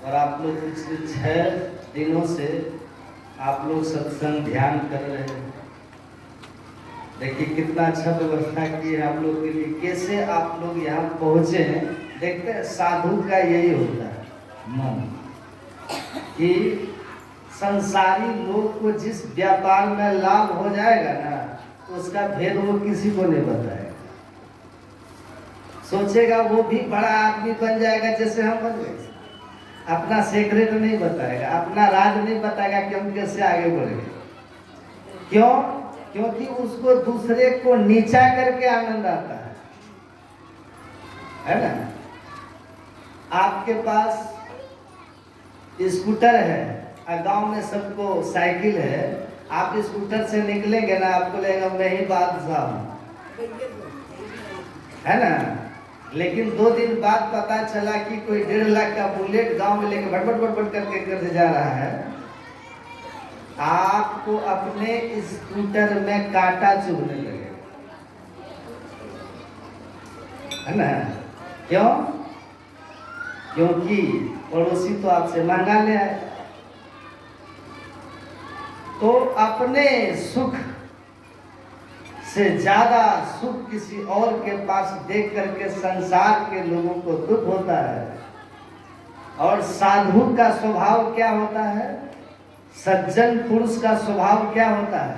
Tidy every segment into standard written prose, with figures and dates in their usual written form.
और आप लोग पिछले 6 दिनों से आप लोग सत्संग ध्यान कर रहे हैं। देखिए कितना अच्छा व्यवस्था की है आप लोग के लिए, कैसे आप लोग यहाँ पहुँचे हैं। देखते हैं साधु का यही होता है मन, कि संसारी लोग को जिस व्यापार में लाभ हो जाएगा ना, उसका भेद वो किसी को नहीं बताएगा। सोचेगा वो भी बड़ा आदमी बन जाएगा जैसे हम बन गए, अपना सीक्रेट नहीं बताएगा, अपना राज नहीं बताएगा कि हम कैसे आगे बढ़े। क्यों? क्योंकि उसको दूसरे को नीचा करके आनंद आता है ना। आपके पास स्कूटर है और गांव में सबको साइकिल है, आप स्कूटर से निकलेंगे ना, आपको लगेगा मैं ही बादशाह हूं, है ना। लेकिन 2 दिन बाद पता चला कि कोई 1.5 लाख का बुलेट गांव में लेके भटभट भटभट करके कर जा रहा है। आपको अपने स्कूटर में कांटा चुभने लगेगा, है ना। क्यों? क्योंकि पड़ोसी तो आपसे महंगा ले आए। तो अपने सुख से ज्यादा सुख किसी और के पास देख करके संसार के लोगों को दुख होता है। और साधु का स्वभाव क्या होता है, सज्जन पुरुष का स्वभाव क्या होता है,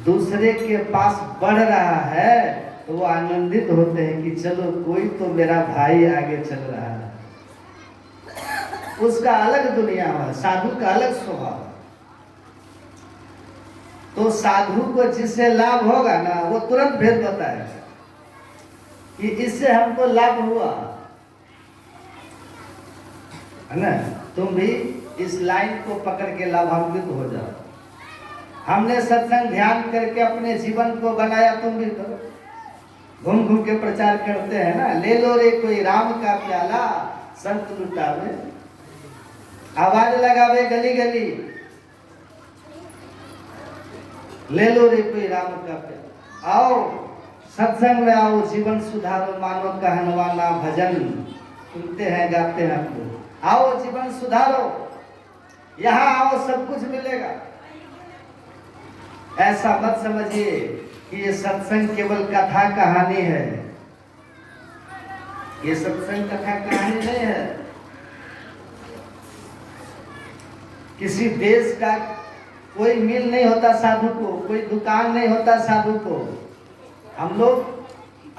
दूसरे के पास बढ़ रहा है तो वो आनंदित होते हैं कि चलो कोई तो मेरा भाई आगे चल रहा है। उसका अलग दुनिया है, साधु का अलग स्वभाव। तो साधु को जिससे लाभ होगा ना, वो तुरंत भेद बताएगा कि इससे हमको लाभ हुआ, है ना। तुम भी इस लाइन को पकड़ के लाभान्वित हो जाओ। हमने सत्संग ध्यान करके अपने जीवन को बनाया, तुम भी करो। घूम घूम के प्रचार करते हैं ना, ले लो रे कोई राम का प्याला, संत लुटावे, आवाज लगावे गली गली, ले लो रे कोई राम का प्याला। आओ सत्संग में आओ, जीवन सुधारो, मानो कहनवाना भजन सुनते हैं गाते हैं आप लोग। आओ जीवन सुधारो, यहाँ आओ सब कुछ मिलेगा। ऐसा मत समझिए कि ये सत्संग केवल कथा कहानी है। ये सत्संग कथा कहानी नहीं है। किसी देश का कोई मिल नहीं होता साधु को, कोई दुकान नहीं होता साधु को। हम लोग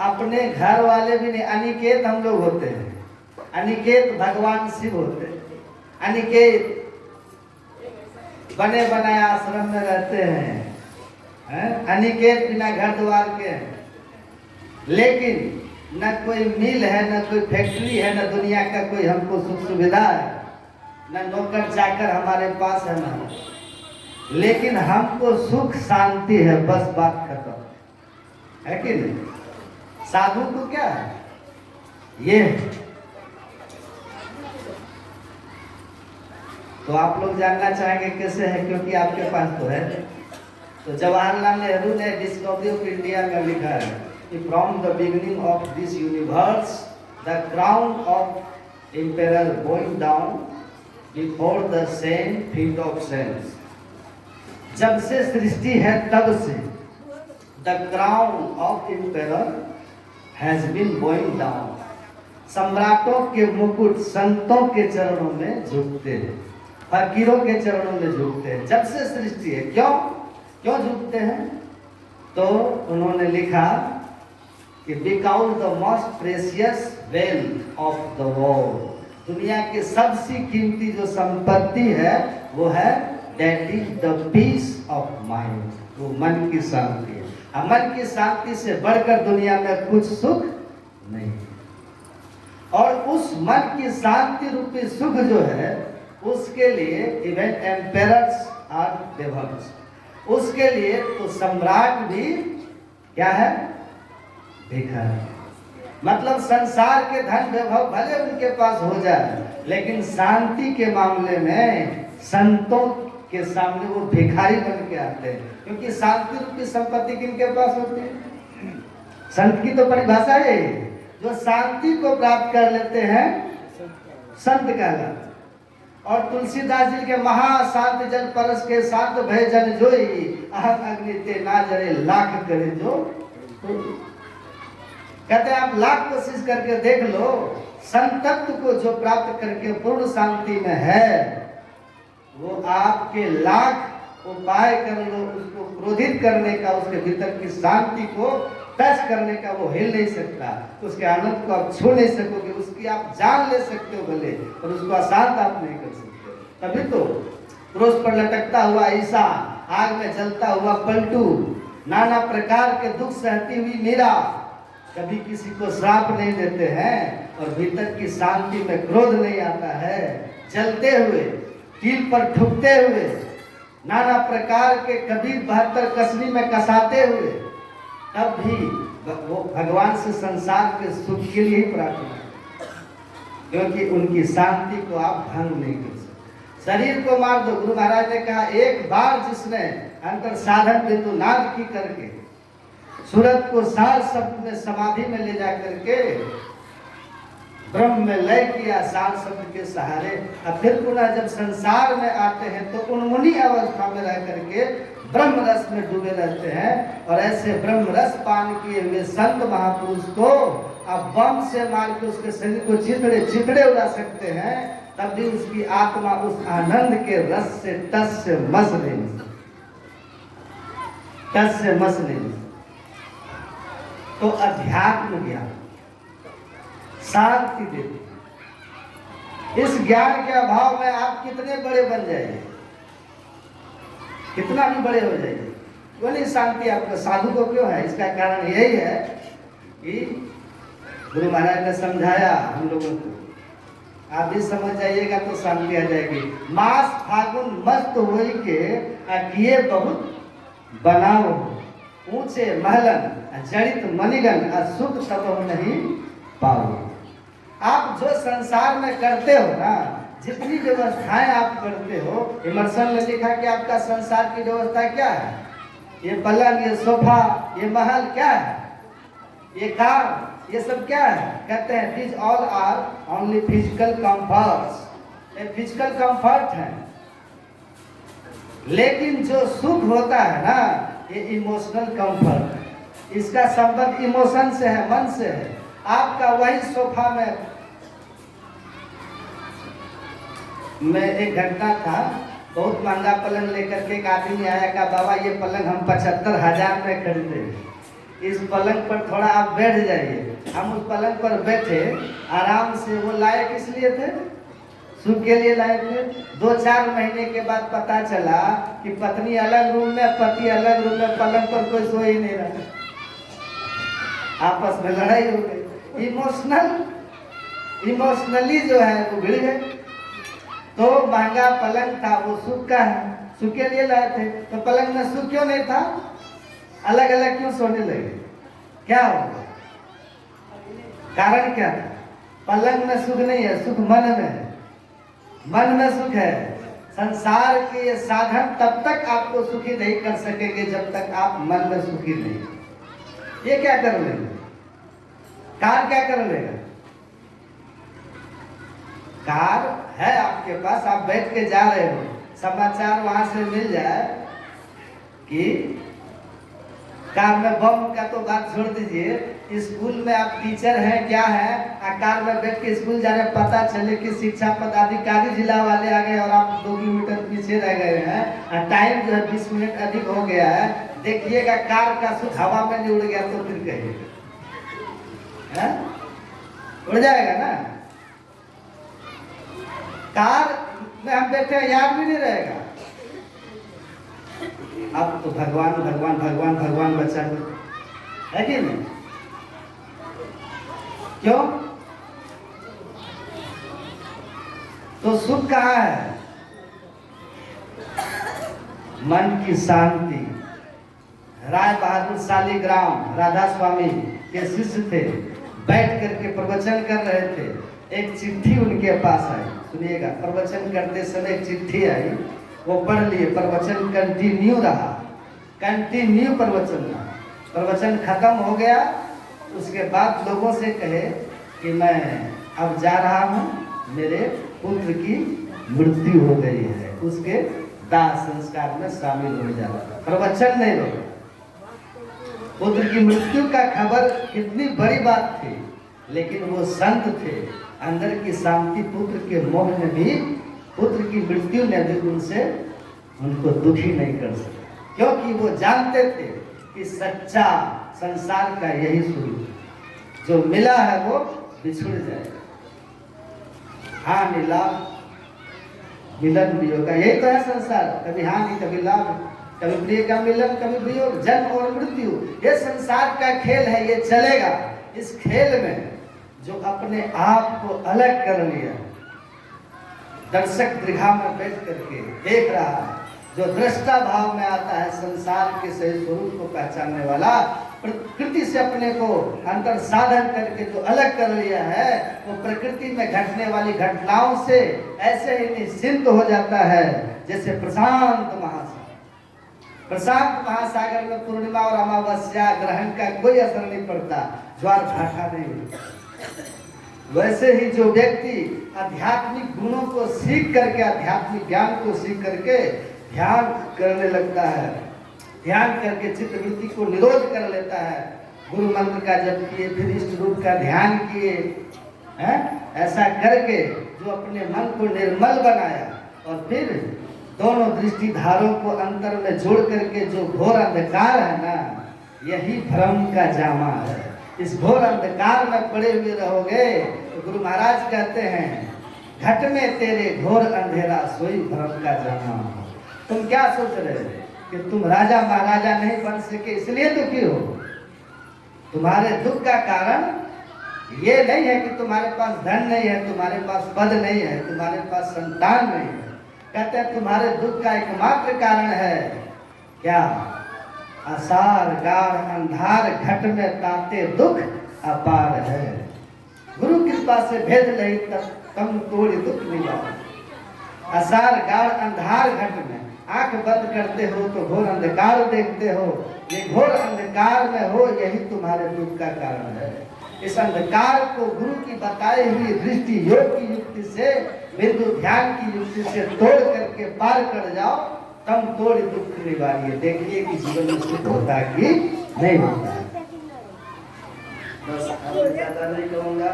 अपने घर वाले भी नहीं, अनिकेत हम लोग होते हैं। अनिकेत भगवान शिव होते हैं। अनिकेत बने बनाए आश्रम में रहते हैं, अनिकेत बिना घर द्वार के हैं। लेकिन न कोई मिल है, न कोई फैक्ट्री है, न दुनिया का कोई हमको सुख सुविधा है, न नौकर चाकर हमारे पास है ना। लेकिन हमको सुख शांति है, बस बात खत्म, है कि नहीं। साधु को क्या है ये। तो आप लोग जानना चाहेंगे कैसे है, क्योंकि आपके पास तो है। तो जवाहरलाल नेहरू ने डिस्कवरी ऑफ इंडिया में लिखा है कि from the beginning of this universe the crown of emperor going down before the same feet of saints. जब से सृष्टि है तब से the crown of emperor has been going down. सम्राटों के मुकुट संतों के चरणों में झुकते हैं, फकीरों के चरणों में झुकते हैं। जब से सृष्टि है, क्यों झुकते हैं? तो उन्होंने लिखा कि because the most precious wealth of the world, दुनिया की सबसे कीमती जो संपत्ति है वो है that is the peace of mind, वो मन की शांति है। और मन की शांति से बढ़कर दुनिया में कुछ सुख नहीं। और उस मन की शांति रूपी सुख जो है, उसके लिए इवन एम्पेरर्स आर डेवल्स, उसके लिए तो सम्राट भी क्या है, भिखारी। मतलब संसार के धन वैभव भले उनके पास हो जाए, लेकिन शांति के मामले में संतों के सामने वो भिखारी बन के आते हैं। क्योंकि शांति रूपी संपत्ति किनके पास होती है? संत की तो परिभाषा है, जो शांति को प्राप्त कर लेते हैं संत कहलाते। और तुलसीदास जी के महाशांत जल परस के शांत भय जन जोई, अहम अग्नि ते ना जरे लाख करे जो। कहते हैं आप लाख कोशिश करके देख लो, संतत्व को जो प्राप्त करके पूर्ण शांति में है, वो आपके लाख उपाय कर लो, उसको क्रोधित करने का, उसके भीतर की शांति को टच करने का वो हिल नहीं सकता, उसके आनंद को आप छू नहीं सकोगे, उसकी आप जान ले सकते हो भले, और उसको अशांत आप नहीं कर सकते। तभी तो क्रोध पर लटकता हुआ ईसा, आग में जलता हुआ पलटू, नाना प्रकार के दुख सहती हुई मीरा कभी किसी को श्राप नहीं देते हैं, और भीतर की शांति में क्रोध नहीं आता है। जलते हुए, कील पर ठुकते हुए, नाना प्रकार के कबीर 72 कसनी में कसाते हुए, तब भी वो भगवान से संसार के सुख के लिए ही प्रार्थना, क्योंकि उनकी शांति को आप भंग नहीं कर सकते। शरीर को मार दो, गुरु महाराज ने कहा, एक बार जिसने अंतर साधन बिंदु नाद की करके सूरत को सार शब्द में समाधि में ले जा करके ब्रह्म में लय किया सार शब्द के सहारे, अब फिर पुनः जब संसार में आते हैं तो उन्मुनी अवस्था में रह करके ब्रह्म रस में डूबे रहते हैं। और ऐसे ब्रह्म रस पान किए हुए संत महापुरुष को अब बम से मार के उसके शरीर को चिथड़े चिथड़े उड़ा सकते हैं, तब भी उसकी आत्मा उस आनंद के रस से टस से मस नहीं, टस से मस नहीं। तो अध्यात्म ज्ञान शांति देती। इस ज्ञान के अभाव में आप कितने बड़े बन जाइए, कितना भी बड़े हो जाइए, वो नहीं शांति आपको। साधु को क्यों है? इसका कारण यही है कि गुरु महाराज ने समझाया हम लोगों को, आप भी समझ जाइएगा तो शांति आ जाएगी। मास फागुन मस्त होई के किए बहुत बनाओ, ऊंचे महलन जड़ित मणिगन सुख सब नहीं पाओ। आप जो संसार में करते हो ना, जितनी व्यवस्थाएं आप करते हो, इमर्सन ने लिखा कि आपका संसार की व्यवस्था क्या है? ये पलंग, ये सोफा, ये महल क्या है? ये कार, ये सब क्या है? कहते हैं this all are only physical comforts. ये फिजिकल कंफर्ट है, लेकिन जो सुख होता है ना, ये इमोशनल कंफर्ट है। इसका संबंध इमोशन से है, मन से है। आपका वही सोफा में एक घटना था, बहुत महंगा पलंग लेकर के एक आदमी आया, कहा बाबा ये पलंग हम 75,000 में खरीदे, इस पलंग पर थोड़ा आप बैठ जाइए। हम उस पलंग पर बैठे आराम से। वो लाए किस लिए थे? सुख के लिए लाए थे। 2-4 महीने के बाद पता चला कि पत्नी अलग रूम में, पति अलग रूम में, पलंग पर कोई सो ही नहीं रहा, आपस में लड़ाई हो गई। इमोशनली जो है वो भिड़ गए। तो महंगा पलंग था, वो सुख का है, सुख के लिए लाए थे, तो पलंग में सुख क्यों नहीं था? अलग अलग क्यों सोने लगे? क्या होगा? कारण क्या था? पलंग में सुख नहीं है, सुख मन में है। मन में सुख है। संसार के ये साधन तब तक आपको सुखी नहीं कर सकेंगे जब तक आप मन में सुखी नहीं। ये क्या कर लेंगे? कार क्या कर लेगा? कार है आपके पास, आप बैठ के जा रहे हो, समाचार वहां से मिल जाए कि कार में बम का तो बात छोड़ दीजिए, स्कूल में आप टीचर हैं क्या है, कार में बैठ के स्कूल जा रहे, पता चले कि शिक्षा पदाधिकारी जिला वाले आ गए और आप 2 किलोमीटर पीछे रह गए हैं, टाइम जो है 20 मिनट अधिक हो गया है, देखिएगा कार का सुख हवा में नहीं उड़ गया तो फिर कहिएगा उड़ जाएगा ना। कार में हम बैठे हैं, याद भी नहीं रहेगा। अब तो भगवान भगवान भगवान भगवान बचा है कि नहीं? क्यों? तो सुख कहाँ है? मन की शांति। राय बहादुर शालिग्राम राधा स्वामी के शिष्य थे, बैठ करके प्रवचन कर रहे थे। एक चिट्ठी उनके पास आई, सुनिएगा, प्रवचन करते समय एक चिट्ठी आई, वो पढ़ लिए। प्रवचन कंटिन्यू रहा, कंटिन्यू प्रवचन रहा। प्रवचन खत्म हो गया, उसके बाद लोगों से कहे कि मैं अब जा रहा हूँ, मेरे पुत्र की मृत्यु हो गई है, उसके दाह संस्कार में शामिल हो जाओ। प्रवचन नहीं होगा। पुत्र की मृत्यु का खबर कितनी बड़ी बात थी, लेकिन वो संत थे, अंदर की शांति पुत्र के मोह ने भी, पुत्र की मृत्यु ने भी उनको दुखी नहीं कर सका, क्योंकि वो जानते थे कि सच्चा संसार का यही स्वरूप, जो मिला है वो बिछुड़ जाएगा। हानि लाभ मिलन वियोग का यही तो है संसार, कभी हानि कभी लाभ, कभी प्रिय का मिलन कभी वियोग, जन्म और मृत्यु, ये संसार का खेल है, ये चलेगा। इस खेल में जो अपने आप को अलग कर लिया, दर्शक दीर्घा में बैठ करके देख रहा है, जो दृष्टा भाव में आता है, संसार के सही स्वरूप को पहचानने वाला, प्रकृति से अपने को अंतर साधन करके जो अलग कर लिया है, वो प्रकृति में घटने वाली घटनाओं से ऐसे ही निश्चिंत हो जाता है जैसे प्रशांत महासागर। प्रशांत महासागर में पूर्णिमा और अमावस्या ग्रहण का कोई असर नहीं पड़ता, ज्वार भाटा नहीं होता। वैसे ही जो व्यक्ति आध्यात्मिक गुणों को सीख करके, आध्यात्मिक ज्ञान को सीख करके ध्यान करने लगता है, ध्यान करके चित्तवृत्ति को निरोध कर लेता है, गुरु मंत्र का जप किए, फिर इष्ट रूप का ध्यान किए, ऐसा करके जो अपने मन को निर्मल बनाया, और फिर दोनों दृष्टिधारों को अंतर में जोड़ करके जो घोर अंधकार है ना, यही भ्रम का जामा है। इस घोर अंधकार में पड़े हुए रहोगे तो गुरु महाराज कहते हैं, घट में तेरे घोर अंधेरा सोई भ्रम का जामा। तुम क्या सोच रहे हो कि तुम राजा महाराजा नहीं बन सके इसलिए दुखी हो? तुम्हारे दुख का कारण ये नहीं है कि तुम्हारे पास धन नहीं है, तुम्हारे पास पद नहीं है, तुम्हारे पास संतान नहीं है। कहते हैं तुम्हारे दुख का एकमात्र कारण है क्या? असार गाढ़ अंधार घट में ताते दुख अपार है। गुरु कृपा से भेद नहीं तब कम तोड़ दुख निवार। असार गाढ़ अंधार घट में, आंख बंद करते हो तो घोर अंधकार देखते हो, ये घोर अंधकार में हो, यही तुम्हारे दुख का कारण है। इस अंधकार को गुरु की बताई हुई दृष्टि योग की युक्ति से, बिंदु ध्यान की युक्ति से तोड़ करके पार कर जाओ, तम तोड़ दुख निवारिए। देखिए कि जीवन में सुख होता है कि नहीं होता है। बस ज्यादा नहीं कहूँगा,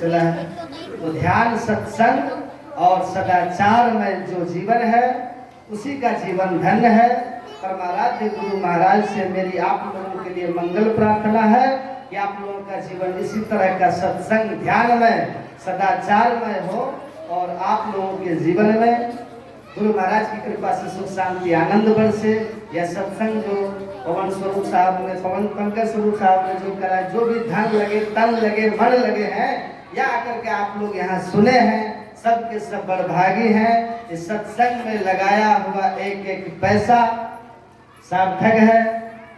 चला है। तो ध्यान, सत्संग और सदाचार में जो जीवन है उसी का जीवन धन्य है। परमाराध्य गुरु महाराज से मेरी आप लोगों के लिए मंगल प्रार्थना है कि आप लोगों का जीवन इसी तरह का सत्संग, ध्यान में, सदाचार में हो, और आप लोगों के जीवन में गुरु महाराज की कृपा से सुख शांति आनंद बरसे। यह सत्संग जो पवन स्वरूप साहब ने, पवन पंकज स्वरूप साहब ने जो करा, जो भी धन लगे, तन लगे, मन लगे हैं, या आकर के आप लोग यहाँ सुने हैं, सब के सब बड़भागी हैं। इस सत्संग में लगाया हुआ एक एक पैसा सार्थक है।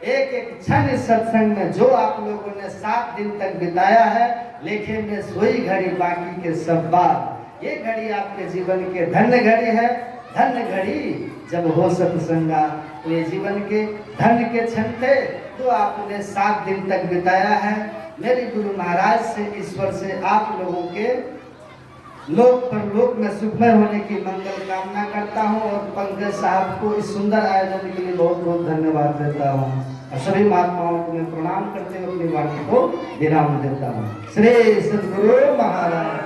एक एक क्षण इस सत्संग में जो आप लोगों ने 7 दिन तक बिताया है, लेखे में सोई घड़ी बाकी के सब बात, ये घड़ी आपके जीवन के धन्य घड़ी है। धन्य घड़ी जब हो सत्संगा, तो ये जीवन के धन्य के क्षण थे तो आपने 7 दिन तक बिताया है। मेरे गुरु महाराज से, ईश्वर से आप लोगों के लोक परलोक में सुखमय होने की मंगल कामना करता हूँ, और पंकज साहब को इस सुंदर आयोजन के लिए बहुत बहुत धन्यवाद देता हूँ। सभी महात्माओं को मैं प्रणाम करते हुए अपनी वाणी को विराम देता हूँ। श्री सद्गुरु महाराज।